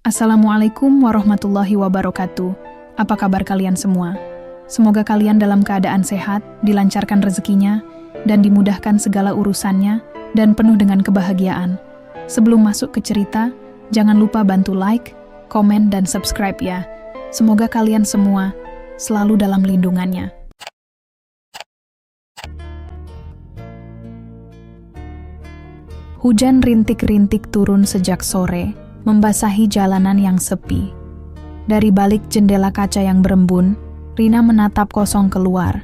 Assalamualaikum warahmatullahi wabarakatuh. Apa kabar kalian semua? Semoga kalian dalam keadaan sehat, dilancarkan rezekinya, dan dimudahkan segala urusannya, dan penuh dengan kebahagiaan. Sebelum masuk ke cerita, jangan lupa bantu like, komen, dan subscribe ya. Semoga kalian semua selalu dalam lindungannya. Hujan rintik-rintik turun sejak sore, membasahi jalanan yang sepi. Dari balik jendela kaca yang berembun, Rina menatap kosong keluar.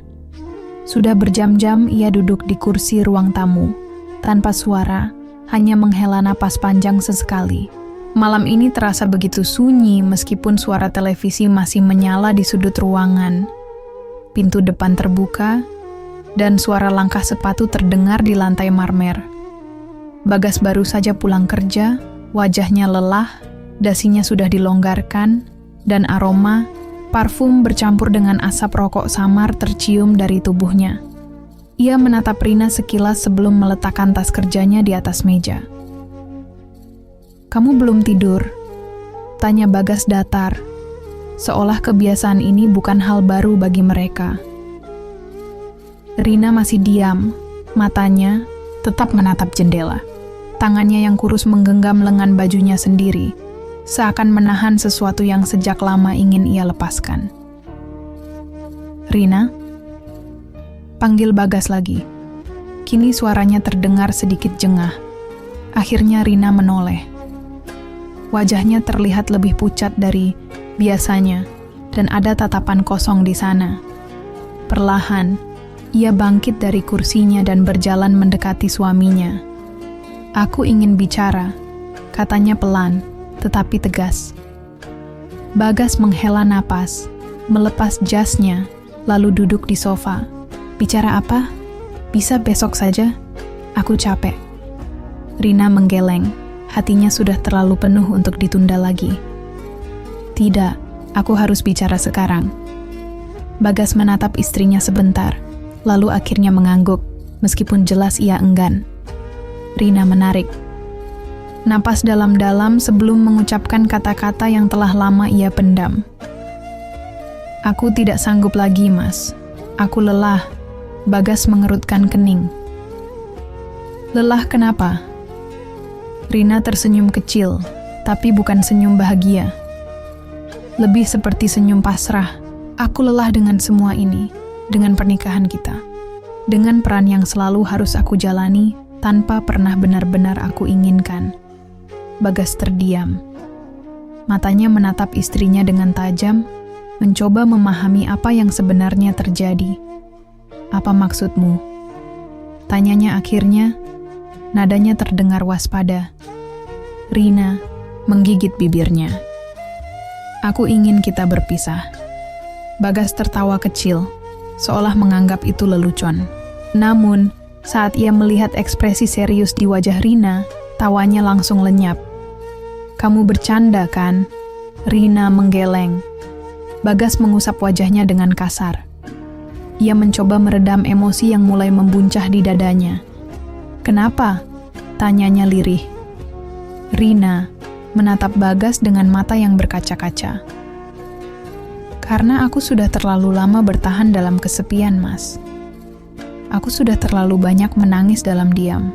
Sudah berjam-jam ia duduk di kursi ruang tamu, tanpa suara, hanya menghela napas panjang sesekali. Malam ini terasa begitu sunyi meskipun suara televisi masih menyala di sudut ruangan. Pintu depan terbuka, dan suara langkah sepatu terdengar di lantai marmer. Bagas baru saja pulang kerja, wajahnya lelah, dasinya sudah dilonggarkan, dan aroma, parfum bercampur dengan asap rokok samar tercium dari tubuhnya. Ia menatap Rina sekilas sebelum meletakkan tas kerjanya di atas meja. "Kamu belum tidur?" tanya Bagas datar, seolah kebiasaan ini bukan hal baru bagi mereka. Rina masih diam, matanya tetap menatap jendela. Tangannya yang kurus menggenggam lengan bajunya sendiri, seakan menahan sesuatu yang sejak lama ingin ia lepaskan. "Rina?" panggil Bagas lagi. Kini suaranya terdengar sedikit jengah. Akhirnya Rina menoleh. Wajahnya terlihat lebih pucat dari biasanya, dan ada tatapan kosong di sana. Perlahan, ia bangkit dari kursinya dan berjalan mendekati suaminya. "Aku ingin bicara," katanya pelan, tetapi tegas. Bagas menghela napas, melepas jasnya, lalu duduk di sofa. "Bicara apa? Bisa besok saja? Aku capek." Rina menggeleng, hatinya sudah terlalu penuh untuk ditunda lagi. "Tidak, aku harus bicara sekarang." Bagas menatap istrinya sebentar, lalu akhirnya mengangguk, meskipun jelas ia enggan. Rina menarik napas dalam-dalam sebelum mengucapkan kata-kata yang telah lama ia pendam. "Aku tidak sanggup lagi, Mas. Aku lelah." Bagas mengerutkan kening. "Lelah kenapa?" Rina tersenyum kecil, tapi bukan senyum bahagia. Lebih seperti senyum pasrah. "Aku lelah dengan semua ini, dengan pernikahan kita, dengan peran yang selalu harus aku jalani tanpa pernah benar-benar aku inginkan." Bagas terdiam. Matanya menatap istrinya dengan tajam, mencoba memahami apa yang sebenarnya terjadi. "Apa maksudmu?" tanyanya akhirnya, nadanya terdengar waspada. Rina menggigit bibirnya. "Aku ingin kita berpisah." Bagas tertawa kecil, seolah menganggap itu lelucon. Namun, saat ia melihat ekspresi serius di wajah Rina, tawanya langsung lenyap. "Kamu bercanda kan?" Rina menggeleng. Bagas mengusap wajahnya dengan kasar. Ia mencoba meredam emosi yang mulai membuncah di dadanya. "Kenapa?" tanyanya lirih. Rina menatap Bagas dengan mata yang berkaca-kaca. "Karena aku sudah terlalu lama bertahan dalam kesepian, Mas. Aku sudah terlalu banyak menangis dalam diam.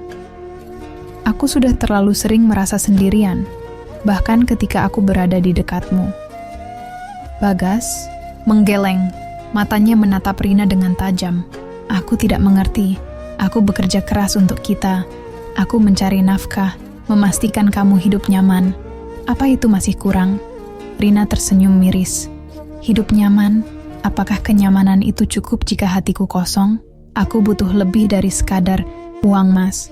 Aku sudah terlalu sering merasa sendirian, bahkan ketika aku berada di dekatmu." Bagas menggeleng, matanya menatap Rina dengan tajam. "Aku tidak mengerti. Aku bekerja keras untuk kita. Aku mencari nafkah, memastikan kamu hidup nyaman. Apa itu masih kurang?" Rina tersenyum miris. "Hidup nyaman? Apakah kenyamanan itu cukup jika hatiku kosong? Aku butuh lebih dari sekadar uang, Mas.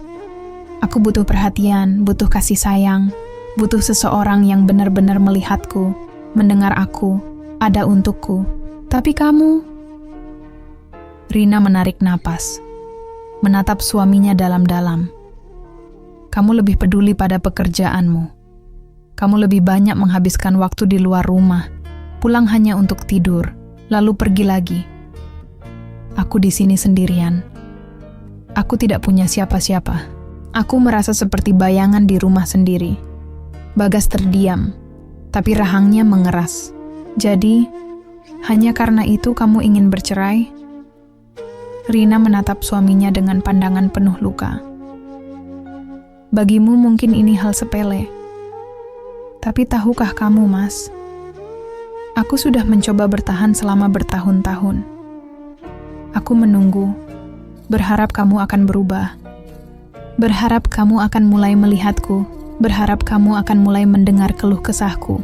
Aku butuh perhatian, butuh kasih sayang, butuh seseorang yang benar-benar melihatku, mendengar aku, ada untukku. Tapi kamu..." Rina menarik napas, menatap suaminya dalam-dalam. "Kamu lebih peduli pada pekerjaanmu. Kamu lebih banyak menghabiskan waktu di luar rumah, pulang hanya untuk tidur, lalu pergi lagi. Aku di sini sendirian. Aku tidak punya siapa-siapa. Aku merasa seperti bayangan di rumah sendiri." Bagas terdiam, tapi rahangnya mengeras. Jadi, hanya karena itu kamu ingin bercerai? Rina menatap suaminya dengan pandangan penuh luka. Bagimu mungkin ini hal sepele. Tapi tahukah kamu, Mas? Aku sudah mencoba bertahan selama bertahun-tahun. Aku menunggu, berharap kamu akan berubah. Berharap kamu akan mulai melihatku, berharap kamu akan mulai mendengar keluh kesahku.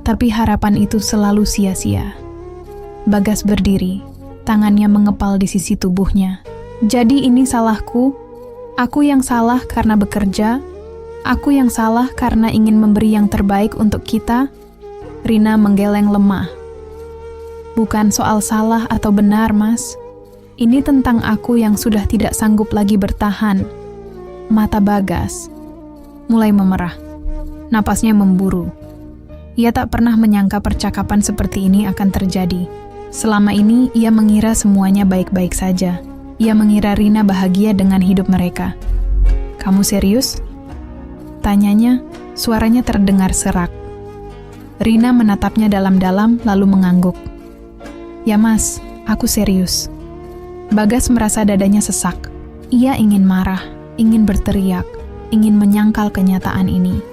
Tapi harapan itu selalu sia-sia. Bagas berdiri, tangannya mengepal di sisi tubuhnya. Jadi ini salahku? Aku yang salah karena bekerja? Aku yang salah karena ingin memberi yang terbaik untuk kita? Rina menggeleng lemah. Bukan soal salah atau benar, Mas. Ini tentang aku yang sudah tidak sanggup lagi bertahan. Mata Bagas mulai memerah. Napasnya memburu. Ia tak pernah menyangka percakapan seperti ini akan terjadi. Selama ini ia mengira semuanya baik-baik saja. Ia mengira Rina bahagia dengan hidup mereka. Kamu serius? Tanyanya, suaranya terdengar serak. Rina menatapnya dalam-dalam lalu mengangguk. Ya Mas, aku serius. Bagas merasa dadanya sesak. Ia ingin marah, ingin berteriak, ingin menyangkal kenyataan ini.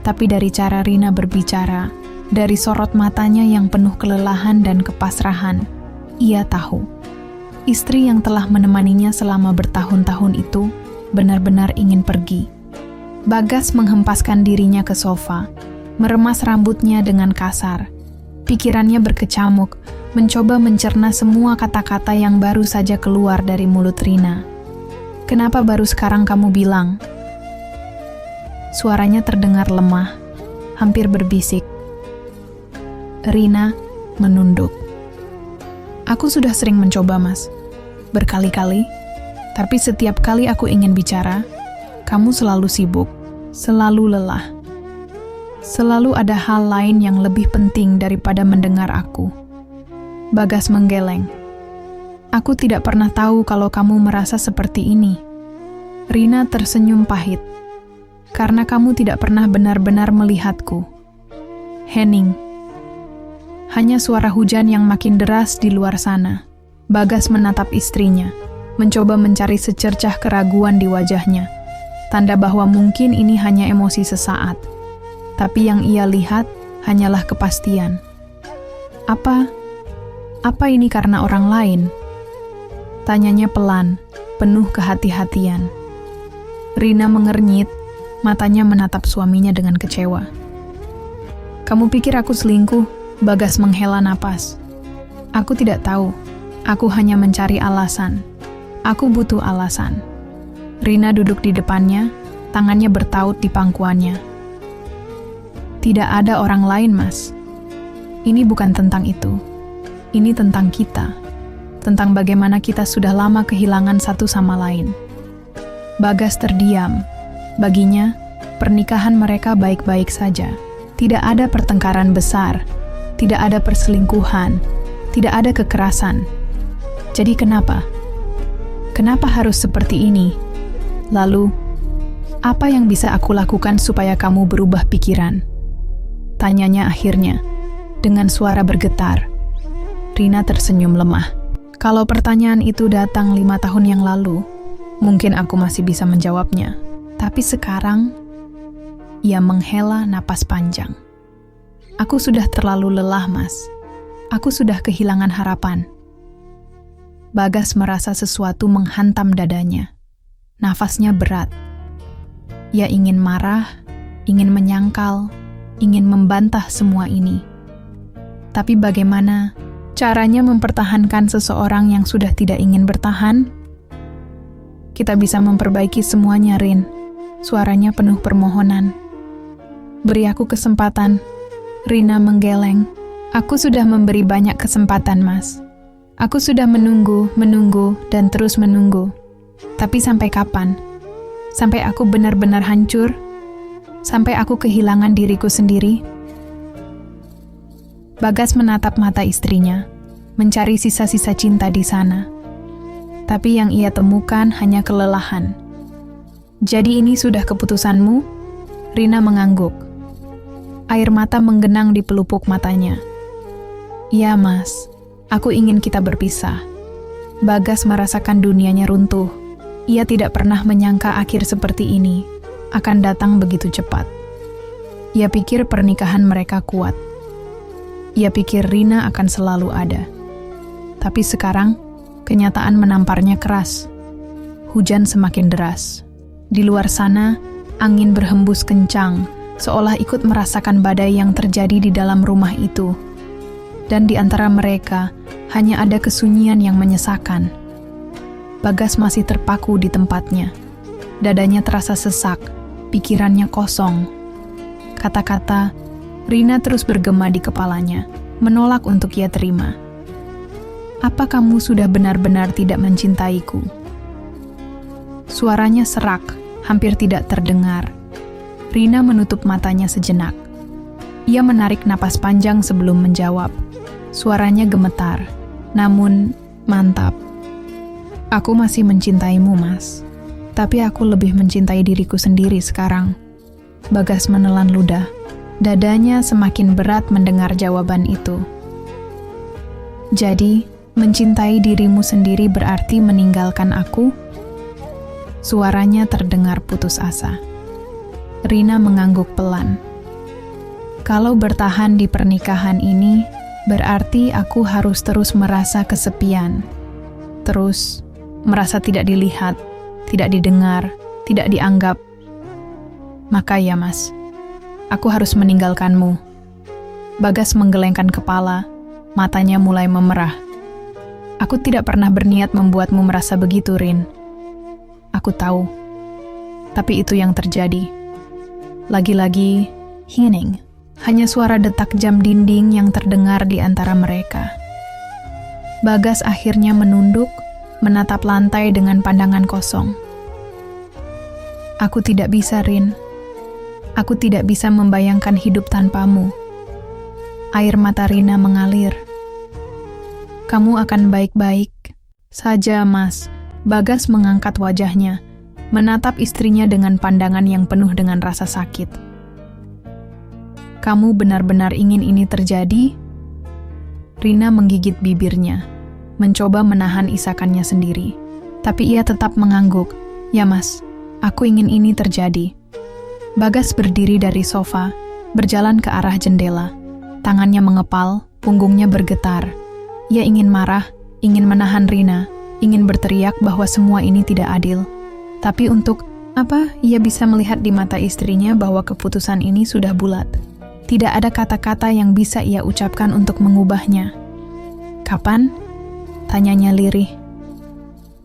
Tapi dari cara Rina berbicara, dari sorot matanya yang penuh kelelahan dan kepasrahan, ia tahu. Istri yang telah menemaninya selama bertahun-tahun itu benar-benar ingin pergi. Bagas menghempaskan dirinya ke sofa, meremas rambutnya dengan kasar. Pikirannya berkecamuk, mencoba mencerna semua kata-kata yang baru saja keluar dari mulut Rina. Kenapa baru sekarang kamu bilang? Suaranya terdengar lemah, hampir berbisik. Rina menunduk. Aku sudah sering mencoba, Mas. Berkali-kali. Tapi setiap kali aku ingin bicara, kamu selalu sibuk, selalu lelah. Selalu ada hal lain yang lebih penting daripada mendengar aku. Bagas menggeleng. Aku tidak pernah tahu kalau kamu merasa seperti ini. Rina tersenyum pahit. Karena kamu tidak pernah benar-benar melihatku. Henning. Hanya suara hujan yang makin deras di luar sana. Bagas menatap istrinya, mencoba mencari secercah keraguan di wajahnya. Tanda bahwa mungkin ini hanya emosi sesaat. Tapi yang ia lihat hanyalah kepastian. Apa ini karena orang lain? Tanyanya pelan, penuh kehati-hatian. Rina mengernyit, matanya menatap suaminya dengan kecewa. Kamu pikir aku selingkuh? Bagas menghela napas. Aku tidak tahu. Aku hanya mencari alasan. Aku butuh alasan. Rina duduk di depannya, tangannya bertaut di pangkuannya. Tidak ada orang lain, Mas. Ini bukan tentang itu. Ini tentang kita. Tentang bagaimana kita sudah lama kehilangan satu sama lain. Bagas terdiam. Baginya, pernikahan mereka baik-baik saja. Tidak ada pertengkaran besar. Tidak ada perselingkuhan. Tidak ada kekerasan. Jadi kenapa? Kenapa harus seperti ini? Lalu, apa yang bisa aku lakukan supaya kamu berubah pikiran? Tanyanya akhirnya, dengan suara bergetar. Rina tersenyum lemah. Kalau pertanyaan itu datang 5 tahun yang lalu, mungkin aku masih bisa menjawabnya. Tapi sekarang, ia menghela napas panjang. Aku sudah terlalu lelah, Mas. Aku sudah kehilangan harapan. Bagas merasa sesuatu menghantam dadanya. Nafasnya berat. Ia ingin marah, ingin menyangkal, ingin membantah semua ini. Tapi bagaimana caranya mempertahankan seseorang yang sudah tidak ingin bertahan? Kita bisa memperbaiki semuanya, Rin. Suaranya penuh permohonan. Beri aku kesempatan. Rina menggeleng. Aku sudah memberi banyak kesempatan, Mas. Aku sudah menunggu, dan terus menunggu. Tapi sampai kapan? Sampai aku benar-benar hancur? Sampai aku kehilangan diriku sendiri? Bagas menatap mata istrinya, mencari sisa-sisa cinta di sana. Tapi yang ia temukan hanya kelelahan. Jadi ini sudah keputusanmu? Rina mengangguk. Air mata menggenang di pelupuk matanya. "Iya, Mas. Aku ingin kita berpisah." Bagas merasakan dunianya runtuh. Ia tidak pernah menyangka akhir seperti ini akan datang begitu cepat. Ia pikir pernikahan mereka kuat. Ia pikir Rina akan selalu ada. Tapi sekarang, kenyataan menamparnya keras. Hujan semakin deras. Di luar sana, angin berhembus kencang, seolah ikut merasakan badai yang terjadi di dalam rumah itu. Dan di antara mereka, hanya ada kesunyian yang menyesakan. Bagas masih terpaku di tempatnya. Dadanya terasa sesak, pikirannya kosong. Kata-kata Rina terus bergema di kepalanya, menolak untuk ia terima. "Apa kamu sudah benar-benar tidak mencintaiku?" Suaranya serak, hampir tidak terdengar. Rina menutup matanya sejenak. Ia menarik napas panjang sebelum menjawab. Suaranya gemetar, namun mantap. "Aku masih mencintaimu, Mas. Tapi aku lebih mencintai diriku sendiri sekarang." Bagas menelan ludah. Dadanya semakin berat mendengar jawaban itu. "Jadi, mencintai dirimu sendiri berarti meninggalkan aku?" Suaranya terdengar putus asa. Rina mengangguk pelan. "Kalau bertahan di pernikahan ini, berarti aku harus terus merasa kesepian. Terus merasa tidak dilihat, tidak didengar, tidak dianggap. Maka ya, Mas, aku harus meninggalkanmu." Bagas menggelengkan kepala, matanya mulai memerah. "Aku tidak pernah berniat membuatmu merasa begitu, Rin. Aku tahu. Tapi itu yang terjadi." Lagi-lagi, hening. Hanya suara detak jam dinding yang terdengar di antara mereka. Bagas akhirnya menunduk, menatap lantai dengan pandangan kosong. "Aku tidak bisa, Rin. Aku tidak bisa membayangkan hidup tanpamu." Air mata Rina mengalir. "Kamu akan baik-baik saja, Mas." Bagas mengangkat wajahnya, menatap istrinya dengan pandangan yang penuh dengan rasa sakit. "Kamu benar-benar ingin ini terjadi?" Rina menggigit bibirnya, mencoba menahan isakannya sendiri. Tapi ia tetap mengangguk. "Ya, Mas, aku ingin ini terjadi." Bagas berdiri dari sofa, berjalan ke arah jendela. Tangannya mengepal, punggungnya bergetar. Ia ingin marah, ingin menahan Rina, ingin berteriak bahwa semua ini tidak adil. Tapi untuk apa ia bisa melihat di mata istrinya bahwa keputusan ini sudah bulat. Tidak ada kata-kata yang bisa ia ucapkan untuk mengubahnya. "Kapan?" tanyanya lirih.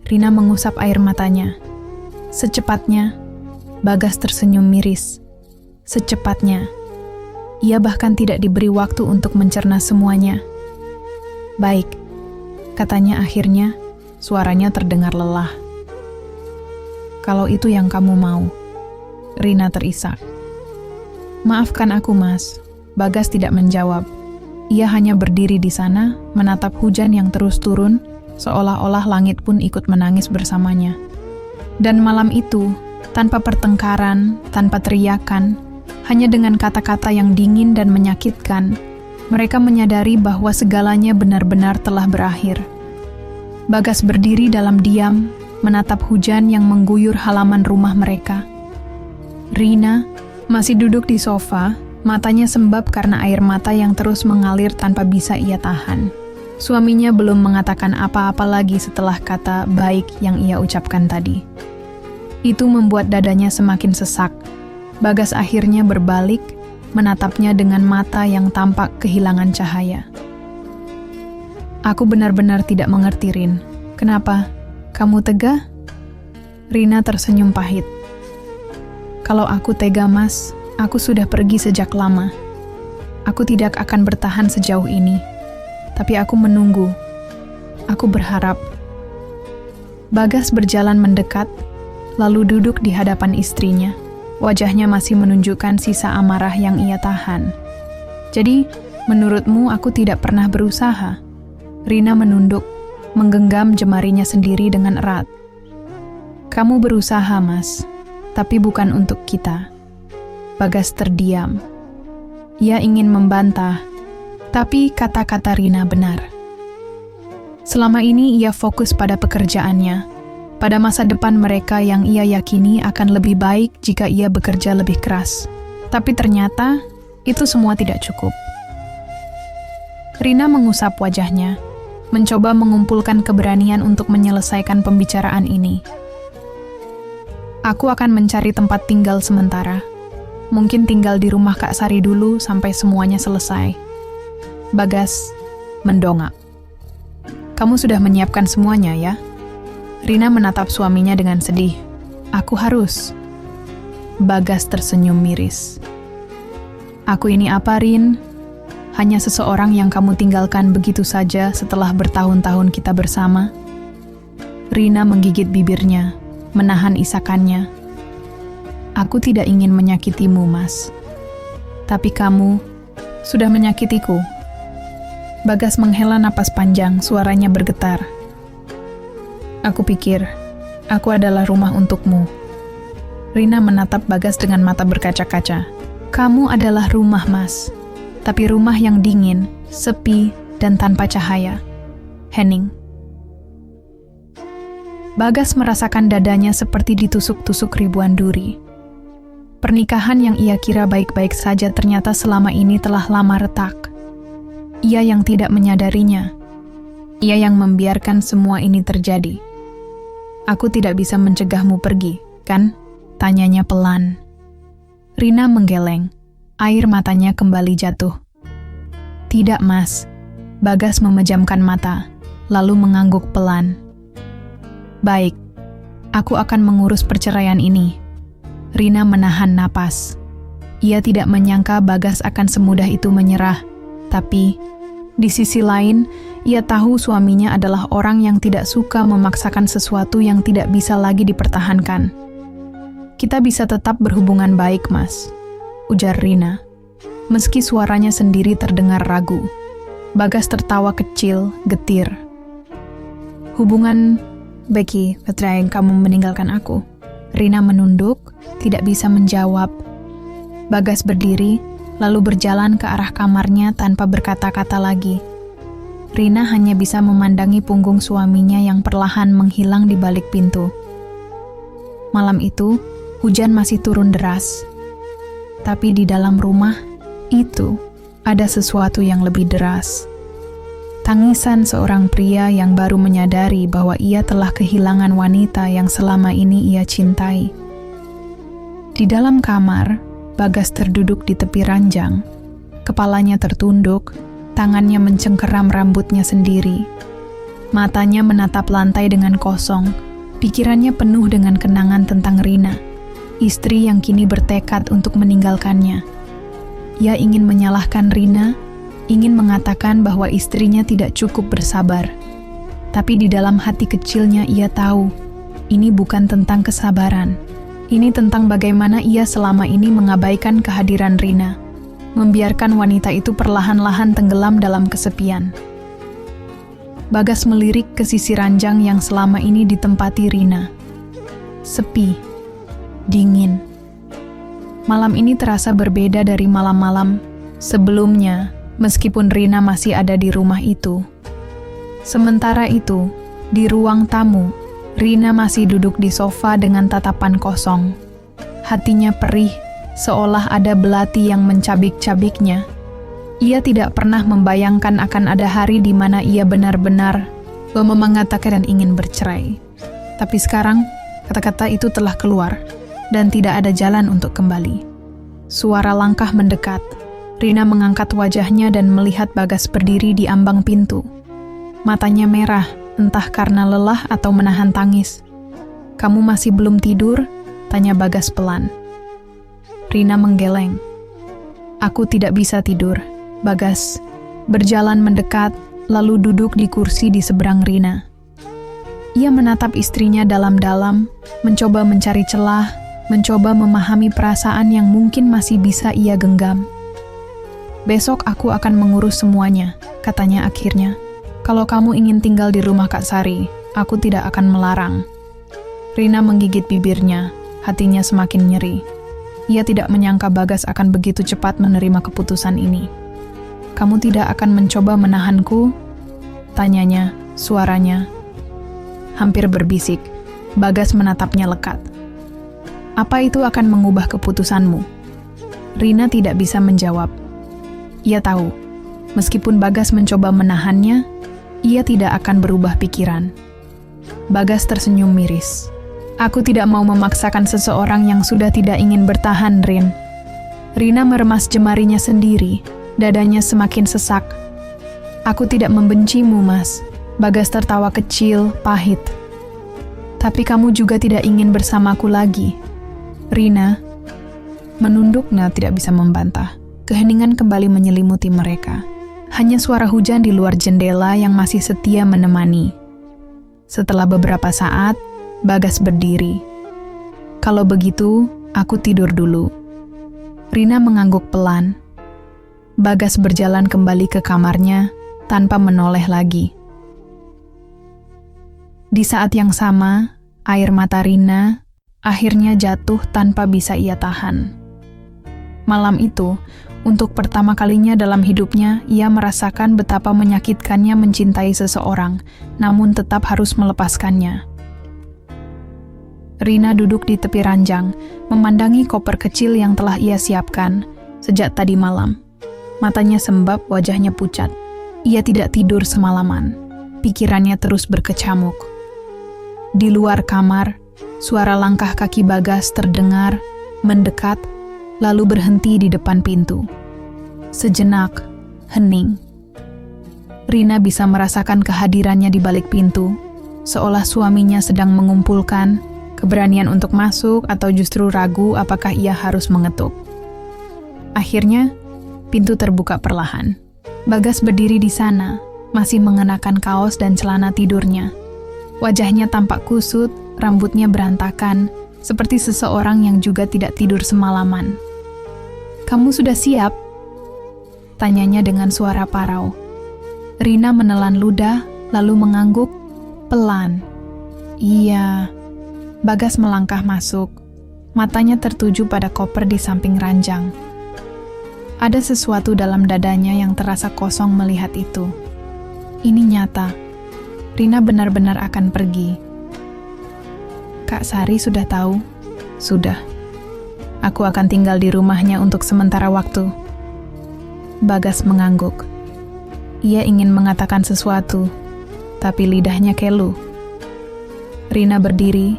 Rina mengusap air matanya. "Secepatnya." Bagas tersenyum miris. "Secepatnya." Ia bahkan tidak diberi waktu untuk mencerna semuanya. "Baik," katanya akhirnya, suaranya terdengar lelah. "Kalau itu yang kamu mau." Rina terisak. "Maafkan aku, Mas." Bagas tidak menjawab. Ia hanya berdiri di sana, menatap hujan yang terus turun, seolah-olah langit pun ikut menangis bersamanya. Dan malam itu, tanpa pertengkaran, tanpa teriakan, hanya dengan kata-kata yang dingin dan menyakitkan, mereka menyadari bahwa segalanya benar-benar telah berakhir. Bagas berdiri dalam diam, menatap hujan yang mengguyur halaman rumah mereka. Rina masih duduk di sofa, matanya sembab karena air mata yang terus mengalir tanpa bisa ia tahan. Suaminya belum mengatakan apa-apa lagi setelah kata baik yang ia ucapkan tadi. Itu membuat dadanya semakin sesak. Bagas akhirnya berbalik, menatapnya dengan mata yang tampak kehilangan cahaya. "Aku benar-benar tidak mengerti, Rin. Kenapa? Kamu tega?" Rina tersenyum pahit. "Kalau aku tega, Mas, aku sudah pergi sejak lama. Aku tidak akan bertahan sejauh ini. Tapi aku menunggu. Aku berharap." Bagas berjalan mendekat, lalu duduk di hadapan istrinya. Wajahnya masih menunjukkan sisa amarah yang ia tahan. "Jadi, menurutmu aku tidak pernah berusaha?" Rina menunduk, menggenggam jemarinya sendiri dengan erat. "Kamu berusaha, Mas, tapi bukan untuk kita." Bagas terdiam. Ia ingin membantah, tapi kata-kata Rina benar. Selama ini ia fokus pada pekerjaannya, pada masa depan mereka yang ia yakini akan lebih baik jika ia bekerja lebih keras. Tapi ternyata itu semua tidak cukup. Rina mengusap wajahnya, mencoba mengumpulkan keberanian untuk menyelesaikan pembicaraan ini. Aku akan mencari tempat tinggal sementara. Mungkin tinggal di rumah Kak Sari dulu sampai semuanya selesai. Bagas mendongak. Kamu sudah menyiapkan semuanya ya? Rina menatap suaminya dengan sedih. Aku harus. Bagas tersenyum miris. Aku ini apa, Rin? Hanya seseorang yang kamu tinggalkan begitu saja setelah bertahun-tahun kita bersama? Rina menggigit bibirnya, menahan isakannya. Aku tidak ingin menyakitimu, Mas. Tapi kamu sudah menyakitiku. Bagas menghela napas panjang, suaranya bergetar. Aku pikir, aku adalah rumah untukmu. Rina menatap Bagas dengan mata berkaca-kaca. Kamu adalah rumah, Mas. Tapi rumah yang dingin, sepi, dan tanpa cahaya. Henning. Bagas merasakan dadanya seperti ditusuk-tusuk ribuan duri. Pernikahan yang ia kira baik-baik saja ternyata selama ini telah lama retak. Ia yang tidak menyadarinya. Ia yang membiarkan semua ini terjadi. Aku tidak bisa mencegahmu pergi, kan? Tanyanya pelan. Rina menggeleng. Air matanya kembali jatuh. Tidak, Mas. Bagas memejamkan mata, lalu mengangguk pelan. Baik, aku akan mengurus perceraian ini. Rina menahan napas. Ia tidak menyangka Bagas akan semudah itu menyerah. Tapi, di sisi lain, ia tahu suaminya adalah orang yang tidak suka memaksakan sesuatu yang tidak bisa lagi dipertahankan. Kita bisa tetap berhubungan baik, Mas, ujar Rina. Meski suaranya sendiri terdengar ragu. Bagas tertawa kecil, getir. Hubungan, Becky, setelah kamu meninggalkan aku. Rina menunduk, tidak bisa menjawab. Bagas berdiri, lalu berjalan ke arah kamarnya tanpa berkata-kata lagi. Rina hanya bisa memandangi punggung suaminya yang perlahan menghilang di balik pintu. Malam itu, hujan masih turun deras. Tapi di dalam rumah, itu ada sesuatu yang lebih deras. Tangisan seorang pria yang baru menyadari bahwa ia telah kehilangan wanita yang selama ini ia cintai. Di dalam kamar, Bagas terduduk di tepi ranjang. Kepalanya tertunduk, tangannya mencengkeram rambutnya sendiri. Matanya menatap lantai dengan kosong, pikirannya penuh dengan kenangan tentang Rina, istri yang kini bertekad untuk meninggalkannya. Ia ingin menyalahkan Rina, ingin mengatakan bahwa istrinya tidak cukup bersabar. Tapi di dalam hati kecilnya ia tahu, ini bukan tentang kesabaran. Ini tentang bagaimana ia selama ini mengabaikan kehadiran Rina, membiarkan wanita itu perlahan-lahan tenggelam dalam kesepian. Bagas melirik ke sisi ranjang yang selama ini ditempati Rina. Sepi, dingin. Malam ini terasa berbeda dari malam-malam sebelumnya. Meskipun Rina masih ada di rumah itu. Sementara itu, di ruang tamu, Rina masih duduk di sofa dengan tatapan kosong. Hatinya perih, seolah ada belati yang mencabik-cabiknya. Ia tidak pernah membayangkan akan ada hari di mana ia benar-benar mengatakan dan ingin bercerai. Tapi sekarang, kata-kata itu telah keluar, dan tidak ada jalan untuk kembali. Suara langkah mendekat. Rina mengangkat wajahnya dan melihat Bagas berdiri di ambang pintu. Matanya merah, entah karena lelah atau menahan tangis. "Kamu masih belum tidur?" tanya Bagas pelan. Rina menggeleng. "Aku tidak bisa tidur." Bagas berjalan mendekat, lalu duduk di kursi di seberang Rina. Ia menatap istrinya dalam-dalam, mencoba mencari celah, mencoba memahami perasaan yang mungkin masih bisa ia genggam. "Besok aku akan mengurus semuanya," katanya akhirnya. "Kalau kamu ingin tinggal di rumah Kak Sari, aku tidak akan melarang." Rina menggigit bibirnya, hatinya semakin nyeri. Ia tidak menyangka Bagas akan begitu cepat menerima keputusan ini. "Kamu tidak akan mencoba menahanku?" tanyanya, suaranya hampir berbisik. Bagas menatapnya lekat. "Apa itu akan mengubah keputusanmu?" Rina tidak bisa menjawab. Ia tahu, meskipun Bagas mencoba menahannya, ia tidak akan berubah pikiran. Bagas tersenyum miris. "Aku tidak mau memaksakan seseorang yang sudah tidak ingin bertahan, Rin." Rina meremas jemarinya sendiri, dadanya semakin sesak. "Aku tidak membencimu, Mas." Bagas tertawa kecil, pahit. "Tapi kamu juga tidak ingin bersamaku lagi." Rina menunduknya, tidak bisa membantah. Keheningan kembali menyelimuti mereka. Hanya suara hujan di luar jendela yang masih setia menemani. Setelah beberapa saat, Bagas berdiri. "Kalau begitu, aku tidur dulu." Rina mengangguk pelan. Bagas berjalan kembali ke kamarnya tanpa menoleh lagi. Di saat yang sama, air mata Rina akhirnya jatuh tanpa bisa ia tahan. Malam itu, untuk pertama kalinya dalam hidupnya, ia merasakan betapa menyakitkannya mencintai seseorang, namun tetap harus melepaskannya. Rina duduk di tepi ranjang, memandangi koper kecil yang telah ia siapkan sejak tadi malam. Matanya sembab, wajahnya pucat. Ia tidak tidur semalaman. Pikirannya terus berkecamuk. Di luar kamar, suara langkah kaki Bagas terdengar, mendekat, lalu berhenti di depan pintu. Sejenak, hening. Rina bisa merasakan kehadirannya di balik pintu, seolah suaminya sedang mengumpulkan keberanian untuk masuk atau justru ragu apakah ia harus mengetuk. Akhirnya, pintu terbuka perlahan. Bagas berdiri di sana, masih mengenakan kaos dan celana tidurnya. Wajahnya tampak kusut, rambutnya berantakan, seperti seseorang yang juga tidak tidur semalaman. "Kamu sudah siap?" tanyanya dengan suara parau. Rina menelan ludah, lalu mengangguk pelan. "Iya." Bagas melangkah masuk. Matanya tertuju pada koper di samping ranjang. Ada sesuatu dalam dadanya yang terasa kosong melihat itu. Ini nyata. Rina benar-benar akan pergi. "Kak Sari sudah tahu?" "Sudah. Aku akan tinggal di rumahnya untuk sementara waktu." Bagas mengangguk. Ia ingin mengatakan sesuatu, tapi lidahnya kelu. Rina berdiri,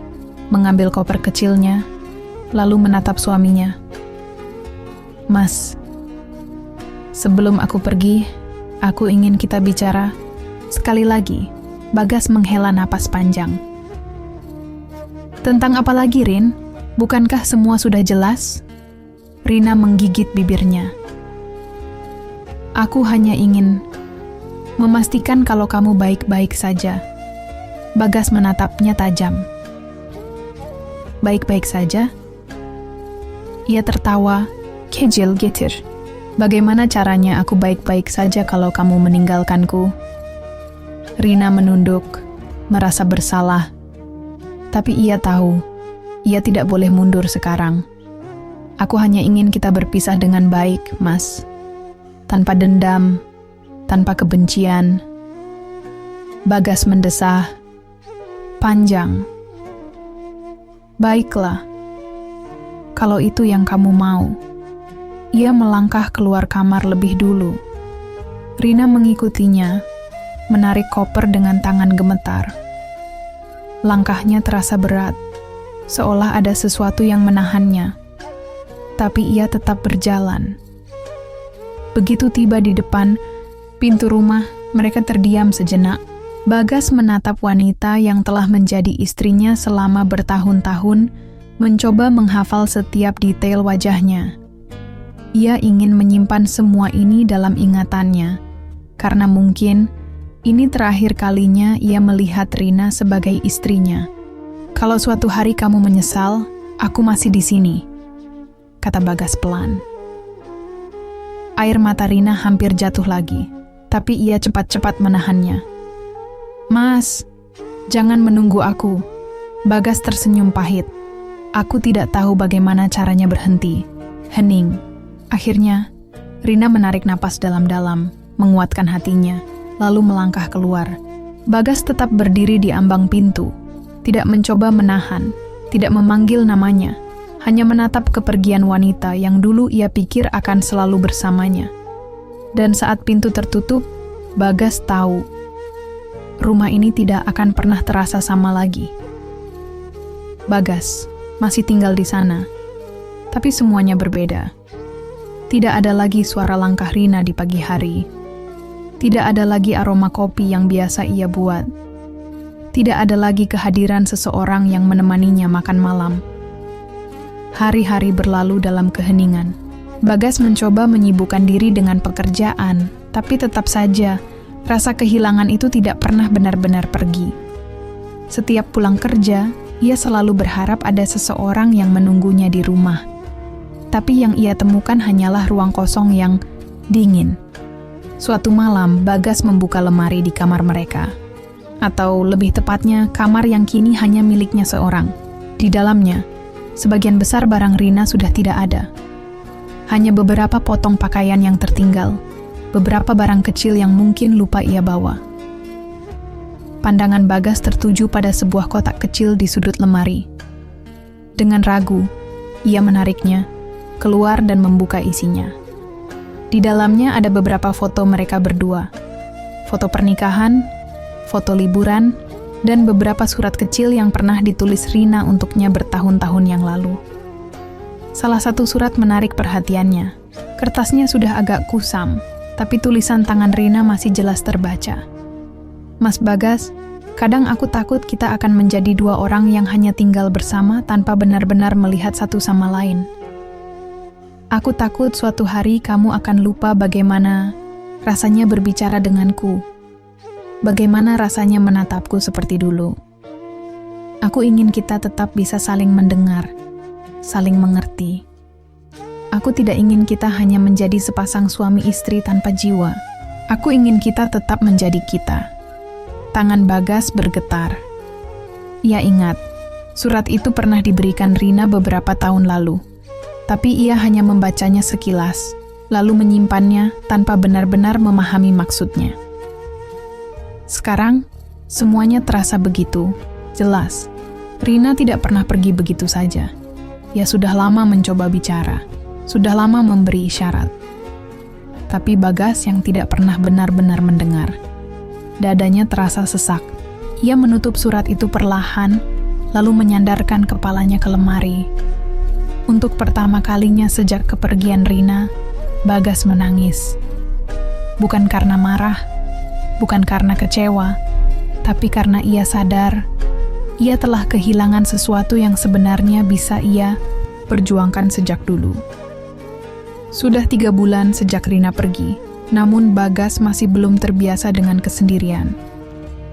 mengambil koper kecilnya, lalu menatap suaminya. "Mas, sebelum aku pergi, aku ingin kita bicara." Sekali lagi, Bagas menghela napas panjang. "Tentang apa lagi, Rin? Bukankah semua sudah jelas?" Rina menggigit bibirnya. "Aku hanya ingin memastikan kalau kamu baik-baik saja." Bagas menatapnya tajam. "Baik-baik saja?" Ia tertawa, "Kecil getir. Bagaimana caranya aku baik-baik saja kalau kamu meninggalkanku?" Rina menunduk, merasa bersalah. Tapi ia tahu, ia tidak boleh mundur sekarang. "Aku hanya ingin kita berpisah dengan baik, Mas. Tanpa dendam, tanpa kebencian." Bagas mendesah, panjang. "Baiklah, kalau itu yang kamu mau." Ia melangkah keluar kamar lebih dulu. Rina mengikutinya, menarik koper dengan tangan gemetar. Langkahnya terasa berat, seolah ada sesuatu yang menahannya. Tapi ia tetap berjalan. Begitu tiba di depan pintu rumah, mereka terdiam sejenak. Bagas menatap wanita yang telah menjadi istrinya selama bertahun-tahun, mencoba menghafal setiap detail wajahnya. Ia ingin menyimpan semua ini dalam ingatannya, karena mungkin ini terakhir kalinya ia melihat Rina sebagai istrinya. "Kalau suatu hari kamu menyesal, aku masih di sini," kata Bagas pelan. Air mata Rina hampir jatuh lagi, tapi ia cepat-cepat menahannya. "Mas, jangan menunggu aku." Bagas tersenyum pahit. Aku tidak tahu bagaimana caranya berhenti. Hening. Akhirnya, Rina menarik napas dalam-dalam, menguatkan hatinya, lalu melangkah keluar. Bagas tetap berdiri di ambang pintu, tidak mencoba menahan, tidak memanggil namanya, hanya menatap kepergian wanita yang dulu ia pikir akan selalu bersamanya. Dan saat pintu tertutup, Bagas tahu, rumah ini tidak akan pernah terasa sama lagi. Bagas masih tinggal di sana, tapi semuanya berbeda. Tidak ada lagi suara langkah Rina di pagi hari. Tidak ada lagi aroma kopi yang biasa ia buat. Tidak ada lagi kehadiran seseorang yang menemaninya makan malam. Hari-hari berlalu dalam keheningan. Bagas mencoba menyibukkan diri dengan pekerjaan, tapi tetap saja rasa kehilangan itu tidak pernah benar-benar pergi. Setiap pulang kerja, ia selalu berharap ada seseorang yang menunggunya di rumah. Tapi yang ia temukan hanyalah ruang kosong yang dingin. Suatu malam, Bagas membuka lemari di kamar mereka. Atau lebih tepatnya, kamar yang kini hanya miliknya seorang. Di dalamnya, sebagian besar barang Rina sudah tidak ada. Hanya beberapa potong pakaian yang tertinggal, beberapa barang kecil yang mungkin lupa ia bawa. Pandangan Bagas tertuju pada sebuah kotak kecil di sudut lemari. Dengan ragu, ia menariknya, keluar dan membuka isinya. Di dalamnya ada beberapa foto mereka berdua. Foto pernikahan, foto liburan, dan beberapa surat kecil yang pernah ditulis Rina untuknya bertahun-tahun yang lalu. Salah satu surat menarik perhatiannya. Kertasnya sudah agak kusam, tapi tulisan tangan Rina masih jelas terbaca. Mas Bagas, kadang aku takut kita akan menjadi dua orang yang hanya tinggal bersama tanpa benar-benar melihat satu sama lain. Aku takut suatu hari kamu akan lupa bagaimana rasanya berbicara denganku. Bagaimana rasanya menatapku seperti dulu. Aku ingin kita tetap bisa saling mendengar, saling mengerti. Aku tidak ingin kita hanya menjadi sepasang suami istri tanpa jiwa. Aku ingin kita tetap menjadi kita. Tangan Bagas bergetar. Ia ingat, surat itu pernah diberikan Rina beberapa tahun lalu. Tapi ia hanya membacanya sekilas, lalu menyimpannya tanpa benar-benar memahami maksudnya. Sekarang, semuanya terasa begitu jelas. Rina tidak pernah pergi begitu saja. Ia sudah lama mencoba bicara, sudah lama memberi isyarat. Tapi Bagas yang tidak pernah benar-benar mendengar. Dadanya terasa sesak. Ia menutup surat itu perlahan, lalu menyandarkan kepalanya ke lemari. Untuk pertama kalinya sejak kepergian Rina, Bagas menangis. Bukan karena marah, bukan karena kecewa, tapi karena ia sadar ia telah kehilangan sesuatu yang sebenarnya bisa ia perjuangkan sejak dulu. Sudah 3 bulan sejak Rina pergi, namun Bagas masih belum terbiasa dengan kesendirian.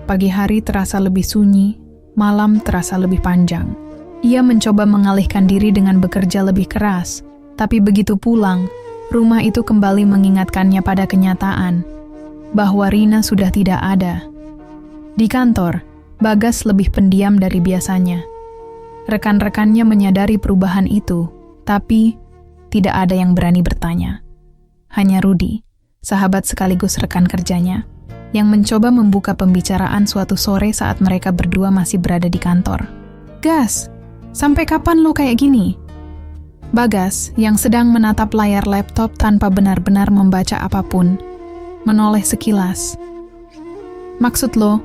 Pagi hari terasa lebih sunyi, malam terasa lebih panjang. Ia mencoba mengalihkan diri dengan bekerja lebih keras, tapi begitu pulang, rumah itu kembali mengingatkannya pada kenyataan bahwa Rina sudah tidak ada. Di kantor, Bagas lebih pendiam dari biasanya. Rekan-rekannya menyadari perubahan itu, tapi tidak ada yang berani bertanya. Hanya Rudy, sahabat sekaligus rekan kerjanya, yang mencoba membuka pembicaraan suatu sore saat mereka berdua masih berada di kantor. "Gas, sampai kapan lo kayak gini?" Bagas, yang sedang menatap layar laptop tanpa benar-benar membaca apapun, menoleh sekilas. "Maksud lo?"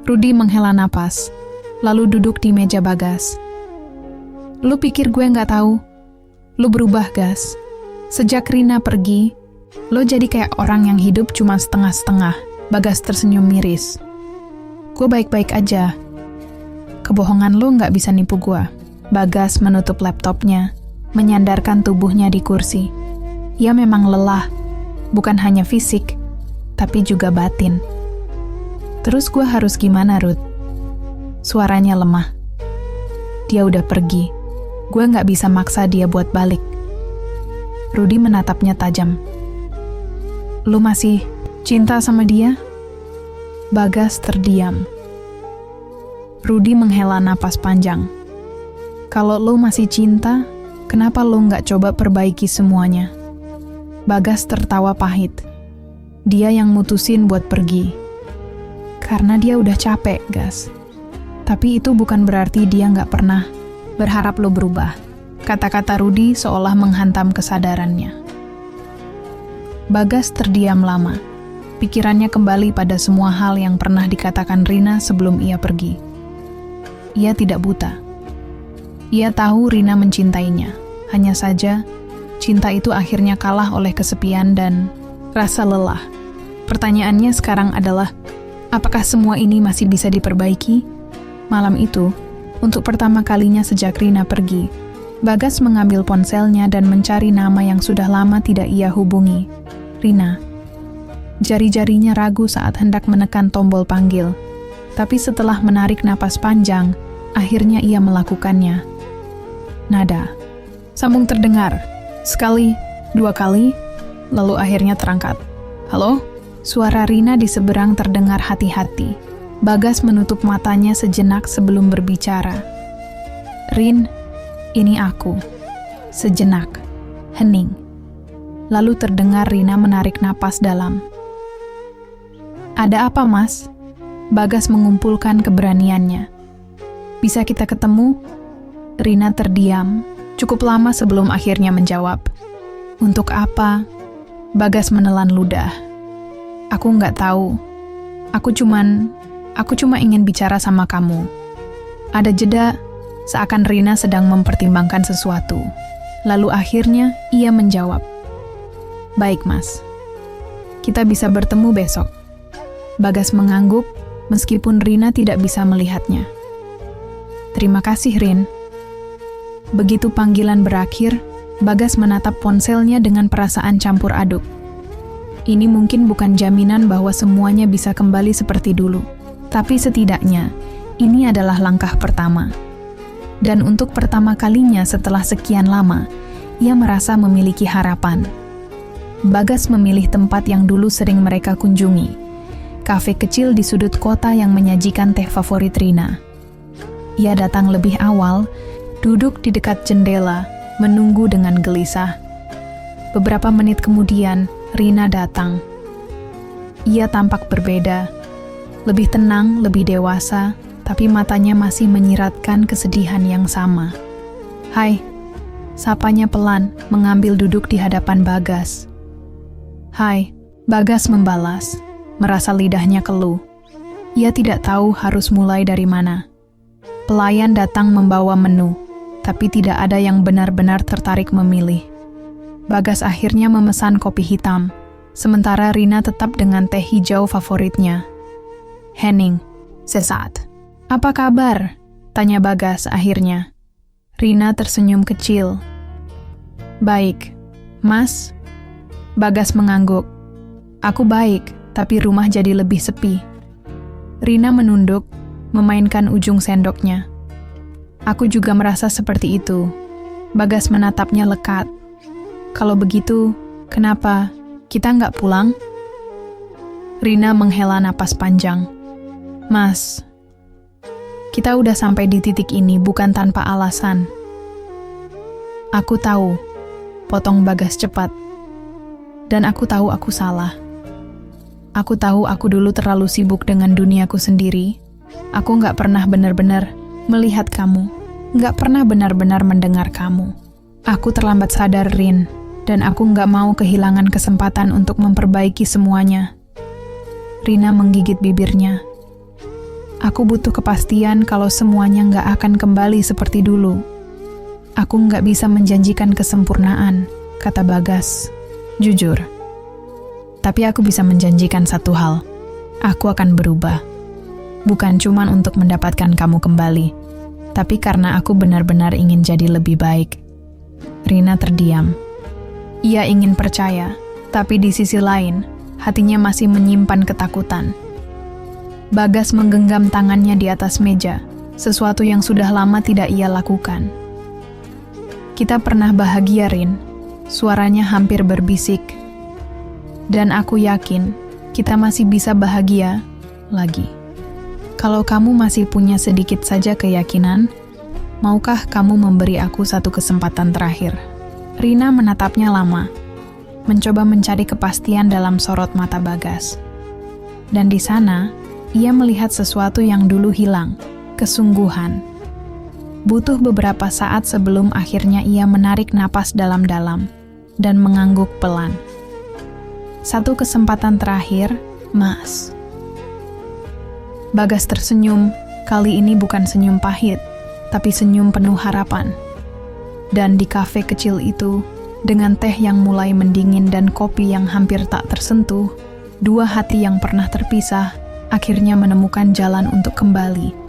Rudy menghela napas, lalu duduk di meja Bagas. "Lo pikir gue nggak tahu? Lo berubah, Gas. Sejak Rina pergi, lo jadi kayak orang yang hidup cuma setengah-setengah." Bagas tersenyum miris. "Gue baik-baik aja. Kebohongan lo nggak bisa nipu gue." Bagas menutup laptopnya, menyandarkan tubuhnya di kursi. Ia memang lelah, bukan hanya fisik, tapi juga batin. "Terus gue harus gimana, Ruth?" Suaranya lemah. "Dia udah pergi. Gue nggak bisa maksa dia buat balik." Rudy menatapnya tajam. "Lu masih cinta sama dia?" Bagas terdiam. Rudy menghela napas panjang. Kalau lo masih cinta, kenapa lo nggak coba perbaiki semuanya? Bagas tertawa pahit. Dia yang mutusin buat pergi. Karena dia udah capek, Gas. Tapi itu bukan berarti dia nggak pernah berharap lo berubah. Kata-kata Rudi seolah menghantam kesadarannya. Bagas terdiam lama. Pikirannya kembali pada semua hal yang pernah dikatakan Rina sebelum ia pergi. Ia tidak buta. Ia tahu Rina mencintainya. Hanya saja, cinta itu akhirnya kalah oleh kesepian dan rasa lelah. Pertanyaannya sekarang adalah, apakah semua ini masih bisa diperbaiki? Malam itu, untuk pertama kalinya sejak Rina pergi, Bagas mengambil ponselnya dan mencari nama yang sudah lama tidak ia hubungi. Rina. Jari-jarinya ragu saat hendak menekan tombol panggil. Tapi setelah menarik napas panjang, akhirnya ia melakukannya. Nada. Sambung terdengar. Sekali, 2 kali, lalu akhirnya terangkat. Halo? Suara Rina di seberang terdengar hati-hati. Bagas menutup matanya sejenak sebelum berbicara. Rin, ini aku. Sejenak. Hening. Lalu terdengar Rina menarik napas dalam. Ada apa, Mas? Bagas mengumpulkan keberaniannya. Bisa kita ketemu? Rina terdiam. Cukup lama sebelum akhirnya menjawab. Untuk apa? Bagas menelan ludah. Aku nggak tahu. Aku cuma ingin bicara sama kamu. Ada jeda, seakan Rina sedang mempertimbangkan sesuatu. Lalu akhirnya ia menjawab. Baik, Mas. Kita bisa bertemu besok. Bagas mengangguk, meskipun Rina tidak bisa melihatnya. Terima kasih, Rin. Begitu panggilan berakhir, Bagas menatap ponselnya dengan perasaan campur aduk. Ini mungkin bukan jaminan bahwa semuanya bisa kembali seperti dulu. Tapi setidaknya, ini adalah langkah pertama. Dan untuk pertama kalinya setelah sekian lama, ia merasa memiliki harapan. Bagas memilih tempat yang dulu sering mereka kunjungi. Kafe kecil di sudut kota yang menyajikan teh favorit Rina. Ia datang lebih awal, duduk di dekat jendela, menunggu dengan gelisah. Beberapa menit kemudian, Rina datang. Ia tampak berbeda, lebih tenang, lebih dewasa, tapi matanya masih menyiratkan kesedihan yang sama. Hai, sapanya pelan, mengambil duduk di hadapan Bagas. Hai, Bagas membalas, merasa lidahnya keluh. Ia tidak tahu harus mulai dari mana. Pelayan datang membawa menu, tapi tidak ada yang benar-benar tertarik memilih. Bagas akhirnya memesan kopi hitam, sementara Rina tetap dengan teh hijau favoritnya. Hening, sesaat. Apa kabar? Tanya Bagas akhirnya. Rina tersenyum kecil. Baik, Mas. Bagas mengangguk. Aku baik, tapi rumah jadi lebih sepi. Rina menunduk, memainkan ujung sendoknya. Aku juga merasa seperti itu. Bagas menatapnya lekat. Kalau begitu, kenapa kita nggak pulang? Rina menghela napas panjang. Mas, kita udah sampai di titik ini bukan tanpa alasan. Aku tahu, potong Bagas cepat. Dan aku tahu aku salah. Aku tahu aku dulu terlalu sibuk dengan duniaku sendiri. Aku nggak pernah benar-benar melihat kamu, nggak pernah benar-benar mendengar kamu. Aku terlambat sadar, Rin, dan aku nggak mau kehilangan kesempatan untuk memperbaiki semuanya. Rina menggigit bibirnya. Aku butuh kepastian kalau semuanya nggak akan kembali seperti dulu. Aku nggak bisa menjanjikan kesempurnaan, kata Bagas. Jujur. Tapi aku bisa menjanjikan satu hal. Aku akan berubah. Bukan cuma untuk mendapatkan kamu kembali, tapi karena aku benar-benar ingin jadi lebih baik. Rina terdiam. Ia ingin percaya, tapi di sisi lain, hatinya masih menyimpan ketakutan. Bagas menggenggam tangannya di atas meja, sesuatu yang sudah lama tidak ia lakukan. Kita pernah bahagia, Rin. Suaranya hampir berbisik. Dan aku yakin, kita masih bisa bahagia lagi. Kalau kamu masih punya sedikit saja keyakinan Maukah kamu memberi aku satu kesempatan terakhir? Rina menatapnya lama, mencoba mencari kepastian dalam sorot mata Bagas. Dan di sana, ia melihat sesuatu yang dulu hilang, kesungguhan. Butuh beberapa saat sebelum akhirnya ia menarik napas dalam-dalam dan mengangguk pelan. Satu kesempatan terakhir, Mas. Bagas tersenyum, kali ini bukan senyum pahit, tapi senyum penuh harapan. Dan di kafe kecil itu, dengan teh yang mulai mendingin dan kopi yang hampir tak tersentuh, dua hati yang pernah terpisah akhirnya menemukan jalan untuk kembali.